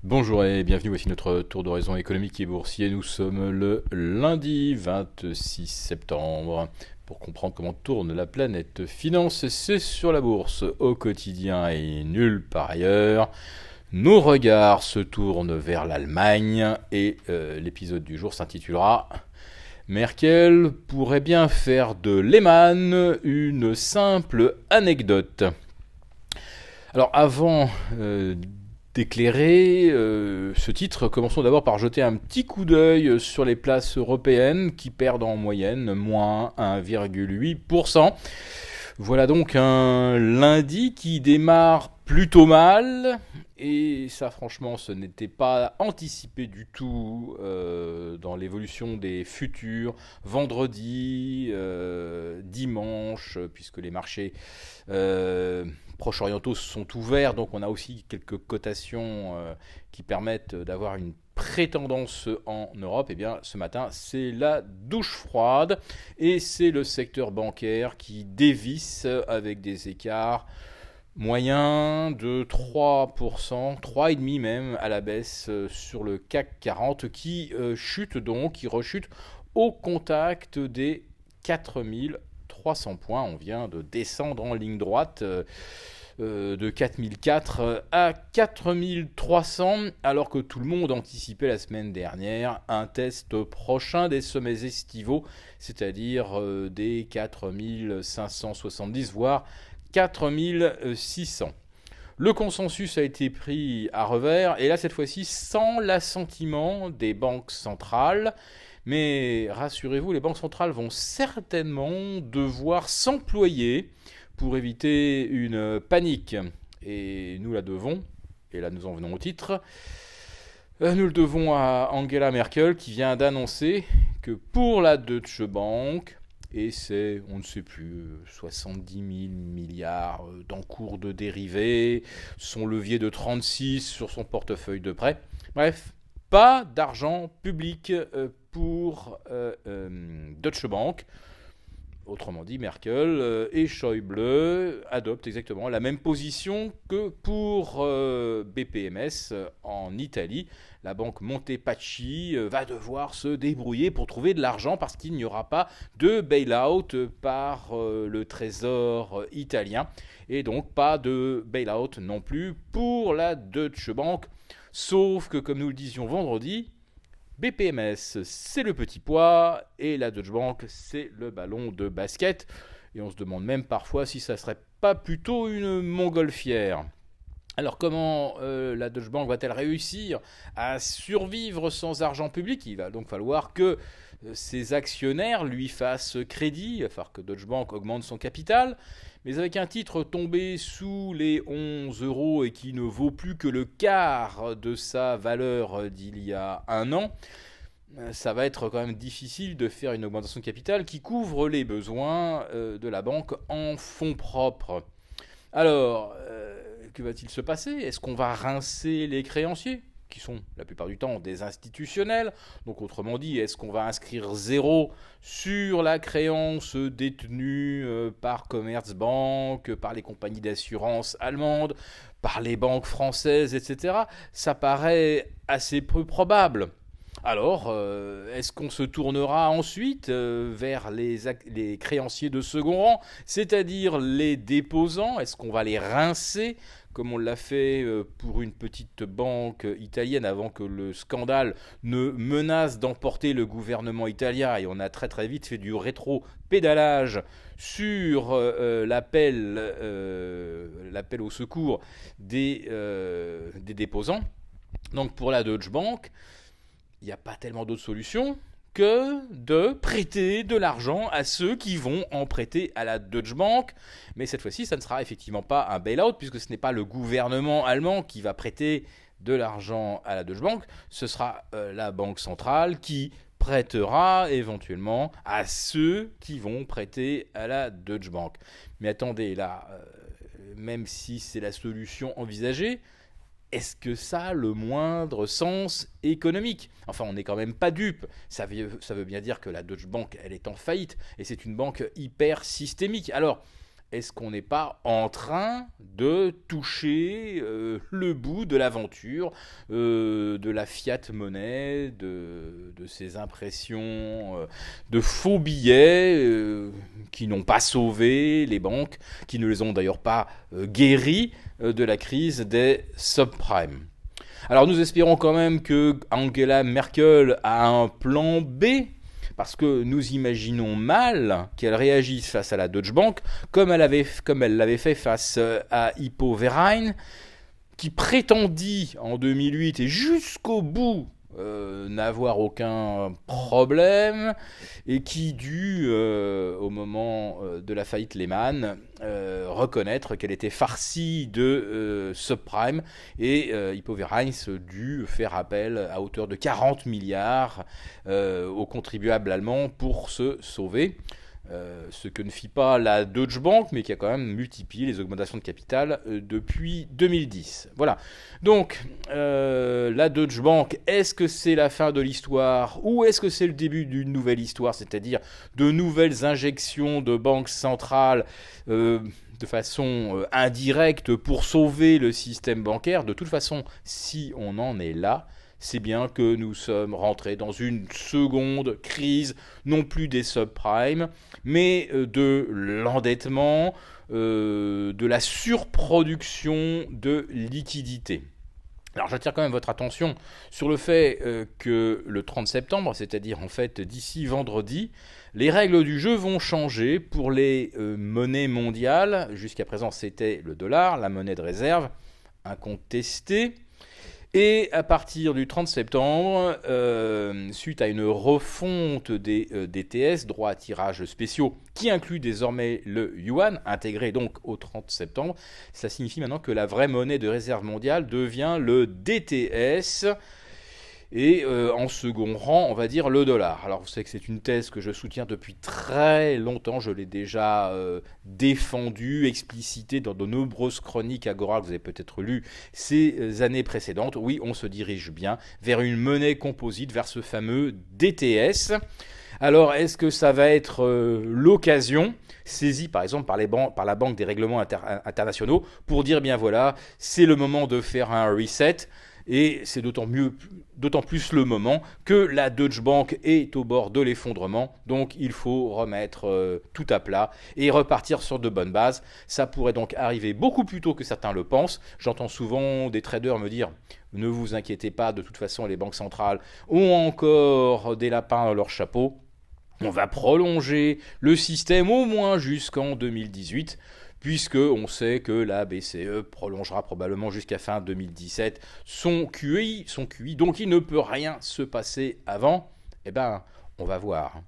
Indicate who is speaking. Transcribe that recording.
Speaker 1: Bonjour et bienvenue, voici notre tour d'horizon économique et boursier. Nous sommes le lundi 26 septembre. Pour comprendre comment tourne la planète finance, c'est sur la bourse au quotidien et nulle part ailleurs. Nos regards se tournent vers l'Allemagne et l'épisode du jour s'intitulera Merkel pourrait bien faire de Lehman une simple anecdote. Alors avant d'éclairer ce titre, commençons d'abord par jeter un petit coup d'œil sur les places européennes qui perdent en moyenne moins 1,8%. Voilà donc un lundi qui démarre plutôt mal, et ça franchement ce n'était pas anticipé du tout dans l'évolution des futurs vendredi, dimanche, puisque les marchés proche-orientaux sont ouverts, donc on a aussi quelques cotations qui permettent d'avoir une pré-tendance en Europe. Et bien ce matin c'est la douche froide et c'est le secteur bancaire qui dévisse avec des écarts moyens de 3%, 3,5% même à la baisse sur le CAC 40 qui chute donc, qui rechute au contact des 4300 points. On vient de descendre en ligne droite de 4004 à 4300, alors que tout le monde anticipait la semaine dernière un test prochain des sommets estivaux, c'est-à-dire des 4570 voire 4600. Le consensus a été pris à revers, et là cette fois-ci sans l'assentiment des banques centrales. Mais rassurez-vous, les banques centrales vont certainement devoir s'employer pour éviter une panique. Et nous la devons, et là nous en venons au titre, nous le devons à Angela Merkel qui vient d'annoncer que pour la Deutsche Bank, et c'est, on ne sait plus, 70 000 milliards d'encours de dérivés, son levier de 36 sur son portefeuille de prêt. Bref, pas d'argent public pour Deutsche Bank. Autrement dit, Merkel et Schäuble adoptent exactement la même position que pour BPMS en Italie. La banque Montepaschi va devoir se débrouiller pour trouver de l'argent parce qu'il n'y aura pas de bail-out par le trésor italien. Et donc pas de bail-out non plus pour la Deutsche Bank. Sauf que, comme nous le disions vendredi, BPMS, c'est le petit pois, et la Deutsche Bank, c'est le ballon de basket. Et on se demande même parfois si ça serait pas plutôt une montgolfière. Alors comment la Deutsche Bank va-t-elle réussir à survivre sans argent public ? Il va donc falloir que ses actionnaires lui fassent crédit, il va falloir que Deutsche Bank augmente son capital. Mais avec un titre tombé sous les 11 euros et qui ne vaut plus que le quart de sa valeur d'il y a un an, ça va être quand même difficile de faire une augmentation de capital qui couvre les besoins de la banque en fonds propres. Alors, que va-t-il se passer ? Est-ce qu'on va rincer les créanciers ? Qui sont la plupart du temps des institutionnels. Donc autrement dit, est-ce qu'on va inscrire zéro sur la créance détenue par Commerzbank, par les compagnies d'assurance allemandes, par les banques françaises, etc. Ça paraît assez peu probable. Alors, est-ce qu'on se tournera ensuite vers les créanciers de second rang, c'est-à-dire les déposants ? Est-ce qu'on va les rincer comme on l'a fait pour une petite banque italienne avant que le scandale ne menace d'emporter le gouvernement italien, et on a très très vite fait du rétro-pédalage sur l'appel au secours des déposants. Donc pour la Deutsche Bank, il n'y a pas tellement d'autres solutions que de prêter de l'argent à ceux qui vont en prêter à la Deutsche Bank. Mais cette fois-ci, ça ne sera effectivement pas un bail-out, puisque ce n'est pas le gouvernement allemand qui va prêter de l'argent à la Deutsche Bank, ce sera la Banque centrale qui prêtera éventuellement à ceux qui vont prêter à la Deutsche Bank. Mais attendez, là, même si c'est la solution envisagée, est-ce que ça a le moindre sens économique ? Enfin, on n'est quand même pas dupe. Ça veut bien dire que la Deutsche Bank, elle est en faillite, et c'est une banque hyper systémique. Alors, est-ce qu'on n'est pas en train de toucher le bout de l'aventure de la fiat monnaie, de ces impressions de faux billets qui n'ont pas sauvé les banques, qui ne les ont d'ailleurs pas guéries de la crise des subprimes. Alors nous espérons quand même que Angela Merkel a un plan B, parce que nous imaginons mal qu'elle réagisse face à la Deutsche Bank comme elle l'avait fait face à Hypo Verein, qui prétendit en 2008 et jusqu'au bout n'avoir aucun problème, et qui dut, au moment de la faillite Lehman, reconnaître qu'elle était farcie de subprime, et Hypo Verein dut faire appel à hauteur de 40 milliards aux contribuables allemands pour se sauver. Ce que ne fit pas la Deutsche Bank, mais qui a quand même multiplié les augmentations de capital depuis 2010. Voilà. Donc, la Deutsche Bank, est-ce que c'est la fin de l'histoire, ou est-ce que c'est le début d'une nouvelle histoire, c'est-à-dire de nouvelles injections de banques centrales de façon indirecte pour sauver le système bancaire? De toute façon, si on en est là, c'est bien que nous sommes rentrés dans une seconde crise, non plus des subprimes, mais de l'endettement, de la surproduction de liquidités. Alors j'attire quand même votre attention sur le fait que le 30 septembre, c'est-à-dire en fait d'ici vendredi, les règles du jeu vont changer pour les monnaies mondiales. Jusqu'à présent, c'était le dollar, la monnaie de réserve, incontestée. Et à partir du 30 septembre, suite à une refonte des DTS, droits à tirage spéciaux, qui inclut désormais le yuan, intégré donc au 30 septembre, ça signifie maintenant que la vraie monnaie de réserve mondiale devient le DTS, et en second rang, on va dire le dollar. Alors vous savez que c'est une thèse que je soutiens depuis très longtemps, je l'ai déjà défendue, explicitée dans de nombreuses chroniques Agora que vous avez peut-être lues ces années précédentes. Oui, on se dirige bien vers une monnaie composite, vers ce fameux DTS. Alors, est-ce que ça va être l'occasion saisie par exemple par la Banque des règlements internationaux pour dire, bien voilà, c'est le moment de faire un reset? Et c'est d'autant plus le moment que la Deutsche Bank est au bord de l'effondrement. Donc il faut remettre tout à plat et repartir sur de bonnes bases. Ça pourrait donc arriver beaucoup plus tôt que certains le pensent. J'entends souvent des traders me dire « Ne vous inquiétez pas, de toute façon les banques centrales ont encore des lapins dans leur chapeau. On va prolonger le système au moins jusqu'en 2018. » Puisque on sait que la BCE prolongera probablement jusqu'à fin 2017 son QI, donc il ne peut rien se passer avant. Eh ben, on va voir.